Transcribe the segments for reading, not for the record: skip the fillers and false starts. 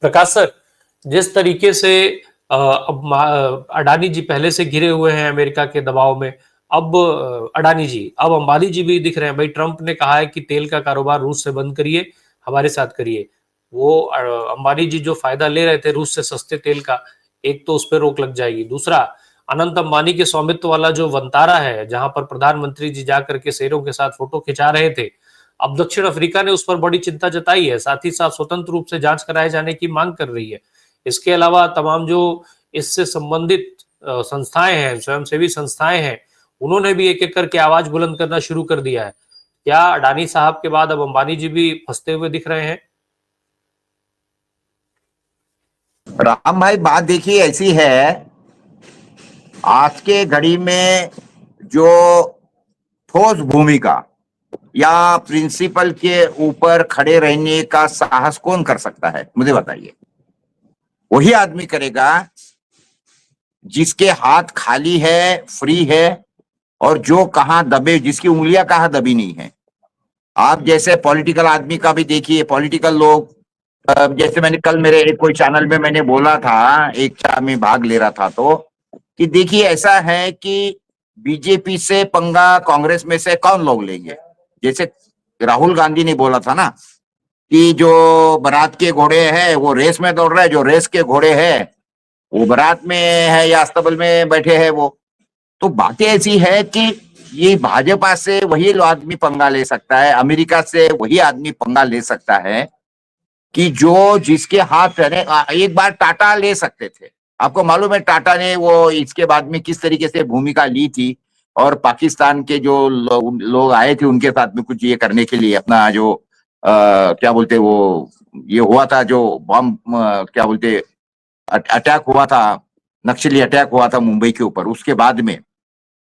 प्रकाश sir, जिस तरीके से अडानी जी पहले से घिरे हुए हैं अमेरिका के दबाव में, अब अडानी जी, अब अंबानी जी भी दिख रहे हैं। भाई ट्रंप ने कहा है कि तेल का कारोबार रूस से बंद करिए, हमारे साथ करिए। वो अंबानी जी जो फायदा ले रहे थे रूस से सस्ते तेल का, एक तो उस पर रोक लग जाएगी। दूसरा, अनंत अंबानी के स्वामित्व वाला जो वंतारा है, जहां पर प्रधानमंत्री जी जाकर के शेरों के साथ फोटो खिंचा रहे थे, अब दक्षिण अफ्रीका ने उस पर बड़ी चिंता जताई है, साथ ही साथ स्वतंत्र रूप से जांच कराए जाने की मांग कर रही है। इसके अलावा तमाम जो इससे संबंधित संस्थाएं हैं, स्वयंसेवी संस्थाएं हैं, उन्होंने भी एक एक करके आवाज बुलंद करना शुरू कर दिया है। क्या अडानी साहब के बाद अब अंबानी जी भी फंसते हुए दिख रहे हैं? राम भाई, बात देखिए ऐसी है। आज के घड़ी में जो ठोस भूमिका या प्रिंसिपल के ऊपर खड़े रहने का साहस कौन कर सकता है, मुझे बताइए। वही आदमी करेगा जिसके हाथ खाली है, फ्री है, और जो कहां दबे, जिसकी उंगलियां कहां दबी नहीं है। आप जैसे पॉलिटिकल आदमी का भी देखिए, पॉलिटिकल लोग, जैसे मैंने कल मेरे एक कोई चैनल में मैंने बोला था, एक चर्चा में भाग ले रहा था, तो कि देखिए ऐसा है कि बीजेपी से पंगा कांग्रेस में से कौन लोग लेंगे। जैसे राहुल गांधी ने बोला था ना कि जो बारात के घोड़े हैं वो रेस में दौड़ रहे हैं, जो रेस के घोड़े हैं वो बारात में है या अस्तबल में बैठे हैं। वो तो बातें ऐसी है कि ये भाजपा से वही आदमी पंगा ले सकता है, अमेरिका से वही आदमी पंगा ले सकता है कि जो जिसके हाथ रहने। एक बार टाटा ले सकते थे, आपको मालूम है टाटा ने वो इसके बाद में किस तरीके से भूमिका ली थी, और पाकिस्तान के जो लोग आए थे उनके साथ में कुछ ये करने के लिए, अपना जो क्या बोलते वो ये हुआ था, जो बम क्या बोलते अटैक हुआ था, नक्सली अटैक हुआ था मुंबई के ऊपर, उसके बाद में।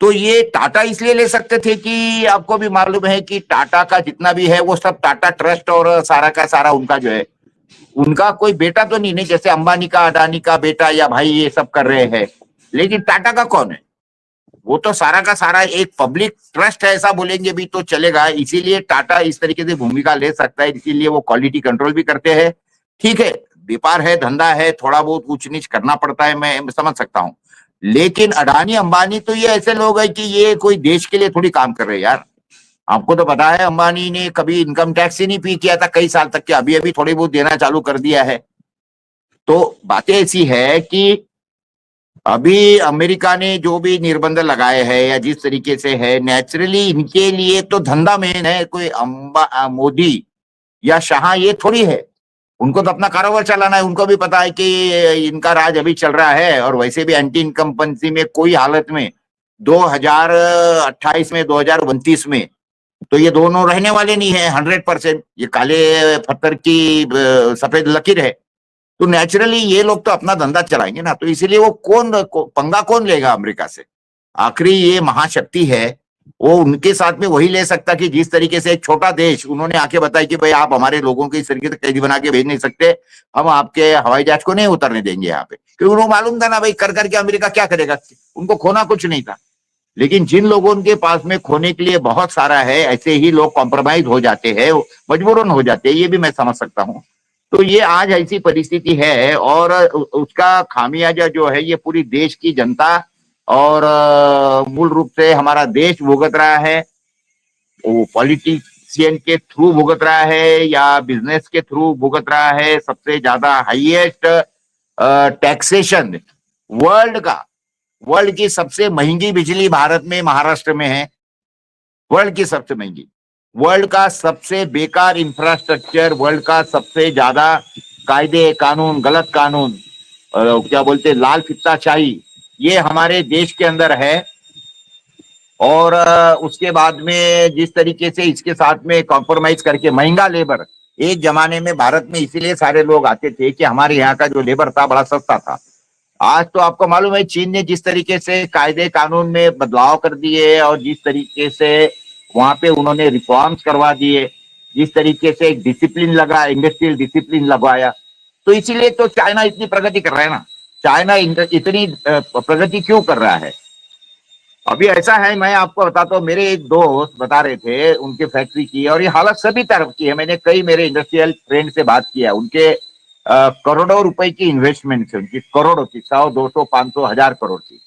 तो ये टाटा इसलिए ले सकते थे कि आपको भी मालूम है कि टाटा का जितना भी है वो सब टाटा ट्रस्ट और सारा का सारा उनका जो है, उनका कोई बेटा तो नहीं, जैसे अंबानी का अडानी का बेटा या भाई ये सब कर रहे हैं, लेकिन टाटा का कौन है? वो तो सारा का सारा एक पब्लिक ट्रस्ट है, ऐसा बोलेंगे भी तो चलेगा। इसीलिए टाटा इस तरीके से भूमिका ले सकता है, इसीलिए वो क्वालिटी कंट्रोल भी करते हैं। ठीक है, व्यापार है, धंधा है, थोड़ा बहुत ऊंच नीच करना पड़ता है, मैं समझ सकता हूँ। लेकिन अडानी अंबानी तो ये ऐसे लोग हैं कि ये कोई देश के लिए थोड़ी काम कर रहे हैं यार। आपको तो पता है अंबानी ने कभी इनकम टैक्स ही नहीं पे किया था कई साल तक के, अभी अभी थोड़ी बहुत देना चालू कर दिया है। तो बातें ऐसी है कि अभी अमेरिका ने जो भी निर्बंध लगाए हैं या जिस तरीके से है, नेचुरली इनके लिए तो धंधा मेन है। कोई मोदी या शाह ये थोड़ी है, उनको तो अपना कारोबार चलाना है। उनको भी पता है कि इनका राज अभी चल रहा है, और वैसे भी एंटी इनकम्बेंसी में कोई हालत में 2028 में 2029 में तो ये दोनों रहने वाले नहीं है 100%। ये काले पत्थर की सफेद लकीर है। तो नेचुरली ये लोग तो अपना धंधा चलाएंगे ना, तो इसीलिए वो पंगा कौन लेगा अमेरिका से? आखिरी ये महाशक्ति है, वो उनके साथ में वही ले सकता कि जिस तरीके से एक छोटा देश उन्होंने आके बताया कि भाई आप हमारे लोगों को इस तरीके से कैदी बना के भेज नहीं सकते, हम आपके हवाई जहाज को नहीं उतरने देंगे यहाँ पे। क्योंकि उनको मालूम था ना भाई, कर करके अमेरिका क्या करेगा, उनको खोना कुछ नहीं था। लेकिन जिन लोगों के पास में खोने के लिए बहुत सारा है, ऐसे ही लोग कॉम्प्रोमाइज हो जाते हैं, मजबूरन हो जाते हैं, ये भी मैं समझ सकता हूँ। तो ये आज ऐसी परिस्थिति है, और उसका खामियाजा जो है ये पूरी देश की जनता और मूल रूप से हमारा देश भुगत रहा है। वो पॉलिटिशियन के थ्रू भुगत रहा है या बिजनेस के थ्रू भुगत रहा है। सबसे ज्यादा हाईएस्ट टैक्सेशन वर्ल्ड की सबसे महंगी बिजली भारत में, महाराष्ट्र में है। वर्ल्ड की सबसे महंगी, वर्ल्ड का सबसे बेकार इंफ्रास्ट्रक्चर, वर्ल्ड का सबसे ज्यादा कायदे कानून, गलत कानून, क्या बोलते लाल फित्ताशाही, ये हमारे देश के अंदर है। और उसके बाद में जिस तरीके से इसके साथ में कॉम्प्रोमाइज करके महंगा लेबर, एक जमाने में भारत में इसीलिए सारे लोग आते थे कि हमारे यहाँ का जो लेबर था बड़ा सस्ता था। आज तो आपको मालूम है चीन ने जिस तरीके से कायदे कानून में बदलाव कर दिए, और जिस तरीके से वहां पे उन्होंने रिफॉर्म्स करवा दिए, जिस तरीके से एक डिसिप्लिन लगा, इंडस्ट्रियल डिसिप्लिन लगवाया, तो इसीलिए तो चाइना इतनी प्रगति कर रहा है ना। चाइना इतनी प्रगति क्यों कर रहा है? अभी ऐसा है, मैं आपको बताता हूँ, मेरे एक दोस्त बता रहे थे उनके फैक्ट्री की, और ये हालत सभी तरफ की है। मैंने कई मेरे इंडस्ट्रियल फ्रेंड से बात किया, उनके करोड़ों रुपए की इन्वेस्टमेंट है उनकी, करोड़ों की, 100, 200, 500, 1000 करोड़ की।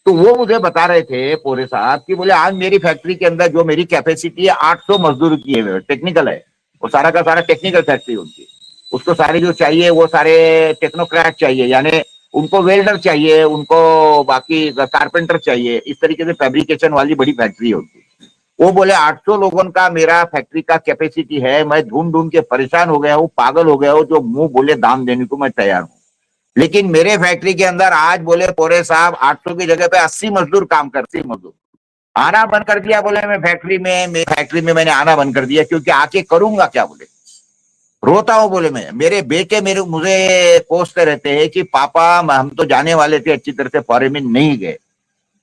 तो वो मुझे बता रहे थे पूरे साहब कि बोले आज मेरी फैक्ट्री के अंदर जो मेरी कैपेसिटी है 800 मजदूर की है, टेक्निकल है, वो सारा का सारा टेक्निकल फैक्ट्री उनकी। उसको सारे जो चाहिए वो सारे टेक्नोक्रेट चाहिए, यानी उनको वेल्डर चाहिए, उनको बाकी कारपेंटर चाहिए, इस तरीके से फैब्रिकेशन वाली बड़ी फैक्ट्री है उनकी। वो बोले 800 लोगों का मेरा फैक्ट्री का कैपेसिटी है, मैं ढूंढ ढूंढ के परेशान हो गया हूँ, पागल हो गया हूँ, जो मुंह बोले दाम देने को मैं तैयार हूँ। लेकिन मेरे फैक्ट्री के अंदर आज बोले पोरे साहब 800 की जगह पे 80 मजदूर काम करते, मजदूर आना बंद कर दिया। बोले मैं फैक्ट्री में मैंने आना बंद कर दिया, क्योंकि आके करूंगा क्या, बोले रोता हूं। बोले मैं, मेरे बेटे मेरे मुझे कोसते रहते हैं कि पापा हम तो जाने वाले थे अच्छी तरह से, फॉरेन में नहीं गए,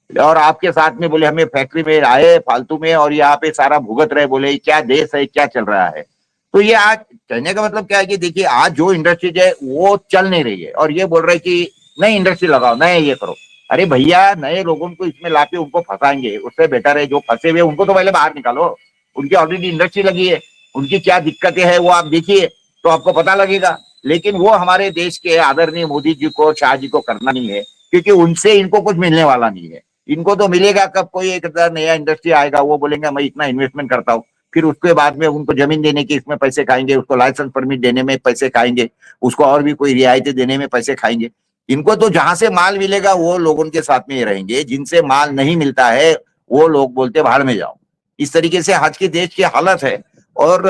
और आपके साथ में बोले हमें फैक्ट्री में आए फालतू में, और यहाँ पे सारा भुगत रहे। बोले क्या देश है, क्या चल रहा है। तो ये आज कहने का मतलब क्या है कि देखिए आज जो इंडस्ट्रीज है वो चल नहीं रही है, और ये बोल रहे कि नई इंडस्ट्री लगाओ, नए ये करो। अरे भैया, नए लोगों को इसमें लाके उनको फंसाएंगे, उससे बेटर है जो फंसे हुए उनको तो पहले बाहर निकालो। उनकी ऑलरेडी इंडस्ट्री लगी है, उनकी क्या दिक्कतें हैं वो आप देखिए तो आपको पता लगेगा। लेकिन वो हमारे देश के आदरणीय मोदी जी को, शाह जी को करना नहीं है, क्योंकि उनसे इनको कुछ मिलने वाला नहीं है। इनको तो मिलेगा कब, कोई एक नया इंडस्ट्री आएगा, वो बोलेंगे मैं इतना इन्वेस्टमेंट करता हूँ, फिर उसके बाद में उनको जमीन देने के इसमें पैसे खाएंगे, उसको लाइसेंस परमिट देने में पैसे खाएंगे, उसको और भी कोई रियायतें देने में पैसे खाएंगे। इनको तो जहां से माल मिलेगा वो लोगों के साथ में रहेंगे, जिनसे माल नहीं मिलता है वो लोग बोलते भाड़ में जाओ। इस तरीके से आज के देश की हालत है। और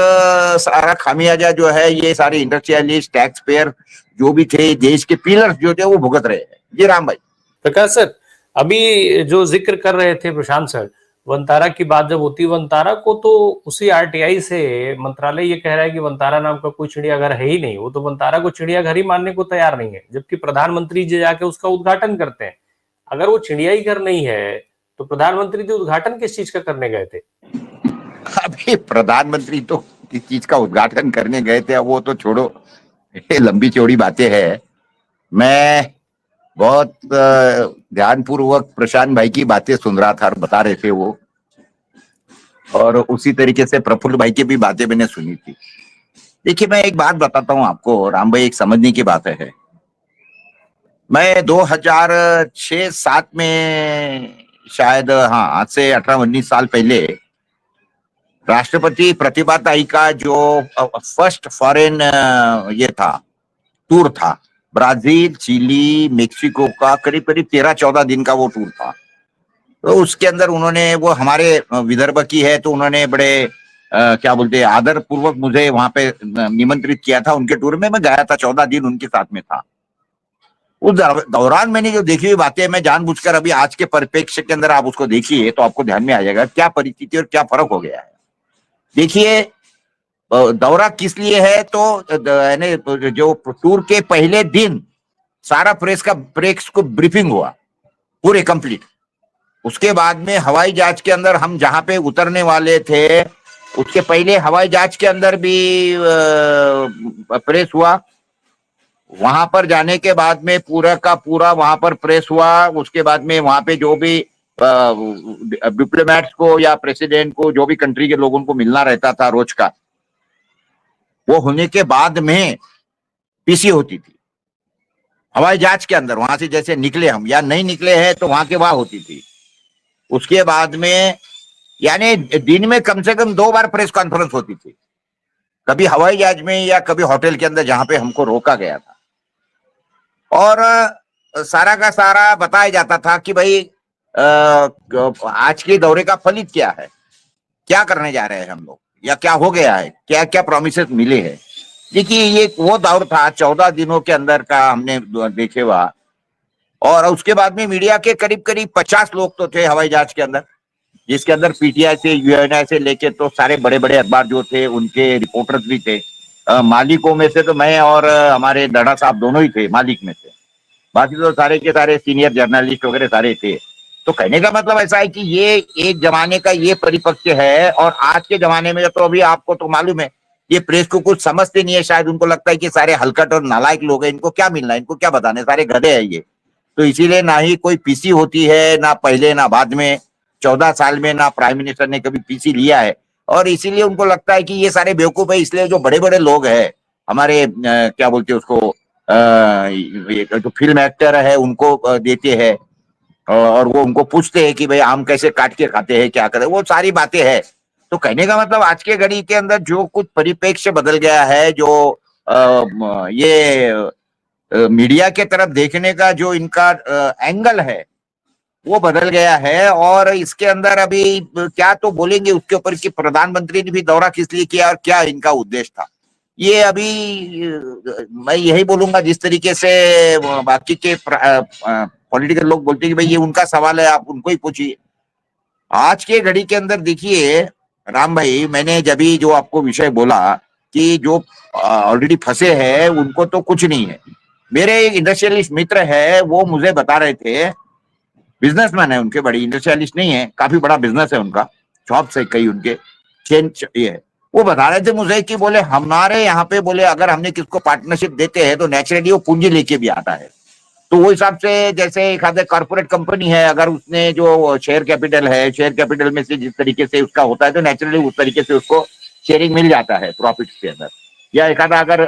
सारा खामियाजा जो है ये सारे इंडस्ट्रियलिस्ट, टैक्स पेयर जो भी थे, देश के पिलर्स जो थे, वो भुगत रहे हैं। जी राम भाई। प्रकाश सर, अभी जो जिक्र कर रहे थे प्रशांत सर, वनतारा की बात जब होती, वनतारा को तो उसी आरटीआई से मंत्रालय ये कह रहा है कि वनतारा नाम का कोई चिड़ियाघर है ही नहीं, वो तो वनतारा को चिड़ियाघर ही मानने को तैयार नहीं है, जबकि प्रधानमंत्री जी जाके उसका उद्घाटन करते हैं। अगर वो चिड़िया ही घर नहीं है तो प्रधानमंत्री जी उद्घाटन किस चीज का करने गए थे? अभी प्रधानमंत्री तो किस चीज का उद्घाटन करने गए थे वो तो छोड़ो, ये लंबी चौड़ी बातें हैं। मैं बहुत ध्यानपूर्वक प्रशांत भाई की बातें सुन रहा था और बता रहे थे वो, और उसी तरीके से प्रफुल्ल भाई की भी बातें मैंने सुनी थी। देखिए मैं एक बात बताता हूं आपको राम भाई, एक समझने की बात है। मैं 2006-07 में शायद, हाँ आज से 18-19 साल पहले, राष्ट्रपति प्रतिभा ताई का जो फर्स्ट फॉरेन ये था, टूर था, ब्राजील, चिली, मेक्सिको का करीब करीब 13-14 दिन का वो टूर था। तो उसके अंदर उन्होंने, वो हमारे विदर्भ की है, तो उन्होंने बड़े क्या बोलते हैं आदर पूर्वक मुझे वहां पे निमंत्रित किया था उनके टूर में। मैं गया था, 14 दिन उनके साथ में था। उस दौरान मैंने जो देखी हुई बातें, मैं जानबूझकर अभी आज के परिप्रेक्ष्य के अंदर आप उसको देखिए तो आपको ध्यान में आ जाएगा क्या परिस्थिति और क्या फर्क हो गया है। देखिए दौरा किस लिए है, तो यानी जो टूर के पहले दिन सारा प्रेस को ब्रीफिंग हुआ पूरे कंप्लीट। उसके बाद में हवाई जहाज के अंदर हम जहां पे उतरने वाले थे, उसके पहले हवाई जहाज के अंदर भी प्रेस हुआ। वहां पर जाने के बाद में पूरा का पूरा वहां पर प्रेस हुआ। उसके बाद में वहां पे जो भी डिप्लोमेट्स को या प्रेसिडेंट को, जो भी कंट्री के लोगों को मिलना रहता था रोज का, वो होने के बाद में पीसी होती थी हवाई जहाज के अंदर। वहां से जैसे निकले हम या नहीं निकले हैं तो वहां के वहां होती थी। उसके बाद में यानी दिन में कम से कम 2 बार प्रेस कॉन्फ्रेंस होती थी, कभी हवाई जहाज में या कभी होटल के अंदर जहां पे हमको रोका गया था। और सारा का सारा बताया जाता था कि भाई आज के दौरे का फलित क्या है, क्या करने जा रहे हैं हम लोग, या क्या हो गया है, क्या क्या प्रोमिसेस मिले हैं। देखिए ये वो दौर था 14 दिनों के अंदर का हमने देखे हुआ। और उसके बाद में मीडिया के करीब करीब 50 लोग तो थे हवाई जहाज के अंदर, जिसके अंदर पीटीआई से, यूएनआई से लेके तो सारे बड़े बड़े अखबार जो थे उनके रिपोर्टर्स भी थे। मालिकों में से तो मैं और हमारे दड़ा साहब दोनों ही थे मालिक में से, बाकी तो सारे के सारे सीनियर जर्नलिस्ट वगैरह सारे थे। तो कहने का मतलब ऐसा है कि ये एक जमाने का ये परिपक्व है। और आज के जमाने में तो अभी आपको तो मालूम है, ये प्रेस को कुछ समझते नहीं है शायद, उनको लगता है कि सारे हलकट और नालायक लोग हैं, इनको क्या मिलना है, इनको क्या बताने, सारे गधे हैं ये। तो इसीलिए ना ही कोई पीसी होती है, ना पहले ना बाद में, 14 साल में ना प्राइम मिनिस्टर ने कभी पीसी लिया है। और इसीलिए उनको लगता है कि ये सारे बेवकूफ है, इसलिए जो बड़े बड़े लोग हैं हमारे क्या बोलते हैं उसको, जो फिल्म एक्टर है उनको देते हैं, और वो उनको पूछते हैं कि भाई आम कैसे काट के खाते हैं, क्या करते हैं, वो सारी बातें हैं। तो कहने का मतलब आज के घड़ी के अंदर जो कुछ परिप्रेक्ष्य बदल गया है, जो ये मीडिया के तरफ देखने का जो इनका एंगल है वो बदल गया है। और इसके अंदर अभी क्या तो बोलेंगे उसके ऊपर कि प्रधानमंत्री ने भी दौरा किस लिए किया और क्या इनका उद्देश्य था, ये अभी मैं यही बोलूंगा। जिस तरीके से बाकी के पॉलिटिकल लोग बोलते हैं कि भाई ये उनका सवाल है, आप उनको ही पूछिए। आज के घड़ी के अंदर देखिए राम भाई, मैंने जब भी जो आपको विषय बोला कि जो ऑलरेडी फंसे हैं उनको तो कुछ नहीं है। मेरे एक इंडस्ट्रियलिस्ट मित्र है, वो मुझे बता रहे थे, बिजनेसमैन है उनके, बड़ी इंडस्ट्रियलिस्ट नहीं है, काफी बड़ा बिजनेस है उनका, शॉप्स है कई उनके, चेन ये है। वो बता रहे थे मुझे कि बोले हमारे यहाँ पे बोले अगर हमने किसको पार्टनरशिप देते हैं तो नेचुरली वो पूंजी लेके भी आता है। तो वो हिसाब से जैसे एक आधे कॉर्पोरेट कंपनी है, अगर उसने जो शेयर कैपिटल है, शेयर कैपिटल में से जिस तरीके से उसका होता है तो नेचुरली उस तरीके से उसको शेयरिंग मिल जाता है प्रॉफिट के अंदर। या एक आधा अगर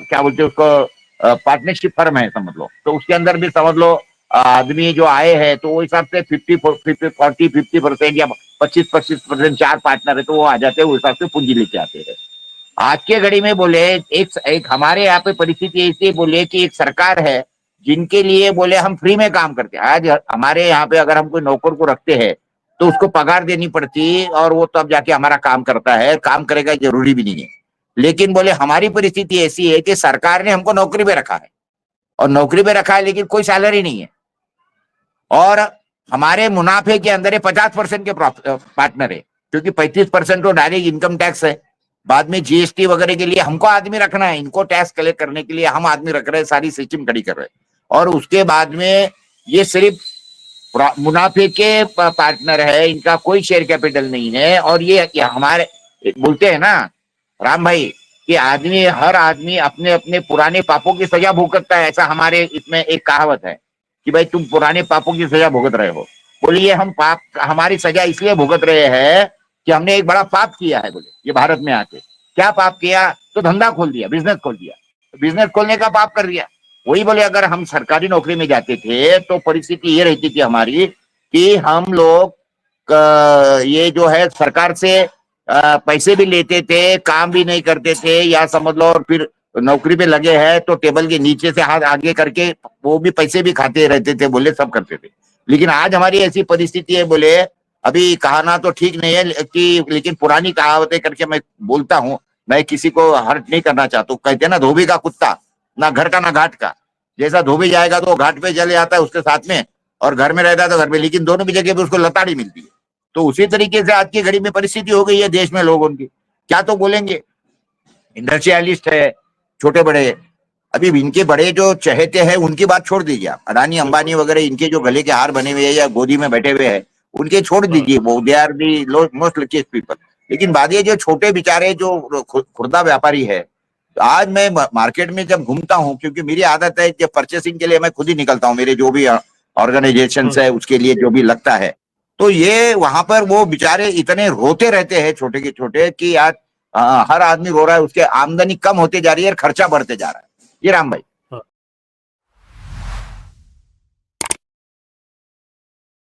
क्या बोलते हैं उसको, पार्टनरशिप फर्म है समझ लो, तो उसके अंदर भी समझ लो आदमी जो आए हैं तो वो हिसाब से 50% या 25% चार पार्टनर है तो वो आ जाते हैं, उस हिसाब से पूंजी लेके आते हैं। आज के घड़ी में बोले एक हमारे यहाँ पे परिस्थिति ऐसी बोले कि एक सरकार है जिनके लिए बोले हम फ्री में काम करते हैं। आज हमारे यहाँ पे अगर हम कोई नौकर को रखते हैं तो उसको पगार देनी पड़ती और वो तब जाके हमारा काम करता है, काम करेगा जरूरी भी नहीं है। लेकिन बोले हमारी परिस्थिति ऐसी है कि सरकार ने हमको नौकरी पे रखा है, और नौकरी पे रखा है लेकिन कोई सैलरी नहीं है, और हमारे मुनाफे के अंदर 50% के पार्टनर है, क्योंकि 35% तो डायरेक्ट इनकम टैक्स है। बाद में जीएसटी वगैरह के लिए हमको आदमी रखना है, इनको टैक्स कलेक्ट करने के लिए हम आदमी रख रहे हैं, सारी सिस्टम खड़ी कर रहे हैं। और उसके बाद में ये सिर्फ मुनाफे के पार्टनर है, इनका कोई शेयर कैपिटल नहीं है। और ये हमारे बोलते हैं ना राम भाई कि हर आदमी अपने अपने पुराने पापों की सजा भुगतता है, ऐसा हमारे इसमें एक कहावत है कि भाई तुम पुराने पापों की सजा भुगत रहे हो। बोलिए हम पाप हमारी सजा इसलिए भुगत रहे हैं कि हमने एक बड़ा पाप किया है। बोले ये भारत में आके क्या पाप किया, तो धंधा खोल दिया, बिजनेस खोल दिया, बिजनेस खोलने का पाप कर दिया। वही बोले अगर हम सरकारी नौकरी में जाते थे तो परिस्थिति ये रहती थी हमारी कि हम लोग ये जो है सरकार से पैसे भी लेते थे, काम भी नहीं करते थे, या समझ लो, और फिर नौकरी पे लगे हैं तो टेबल के नीचे से हाथ आगे करके वो भी पैसे भी खाते रहते थे, बोले सब करते थे। लेकिन आज हमारी ऐसी परिस्थिति है, बोले अभी कहना तो ठीक नहीं है कि, लेकिन पुरानी कहावतें करके मैं बोलता हूँ, मैं किसी को हर्ट नहीं करना चाहता हूँ। कहते हैं ना धोबी का कुत्ता, ना घर का ना घाट का। जैसा धोबी जाएगा तो घाट पे चले जाता है उसके साथ में, और घर में रहता है तो घर में, लेकिन दोनों भी जगह पे उसको लताड़ी मिलती है। तो उसी तरीके से आज की घड़ी में परिस्थिति हो गई है देश में लोगों की। क्या तो बोलेंगे, इंडस्ट्रियलिस्ट है छोटे बड़े, अभी इनके बड़े जो चहेते हैं उनकी बात छोड़ दीजिए आप, अडानी अंबानी वगैरह, इनके जो गले के हार बने हुए हैं या गोदी में बैठे हुए हैं उनके छोड़ दीजिए, वो they are the most luckiest people. लेकिन बाद ये जो छोटे बेचारे जो खुर्दा व्यापारी है, आज मैं मार्केट में जब घूमता हूँ, क्योंकि मेरी आदत है जब परचेसिंग के लिए मैं खुद ही निकलता हूँ, मेरे जो भी ऑर्गेनाइजेशन है उसके लिए जो भी लगता है, तो ये वहां पर वो बेचारे इतने रोते रहते हैं छोटे के छोटे कि आज हर आदमी रो रहा है, उसके आमदनी कम होते जा रही है और खर्चा बढ़ते जा रहा है। ये राम भाई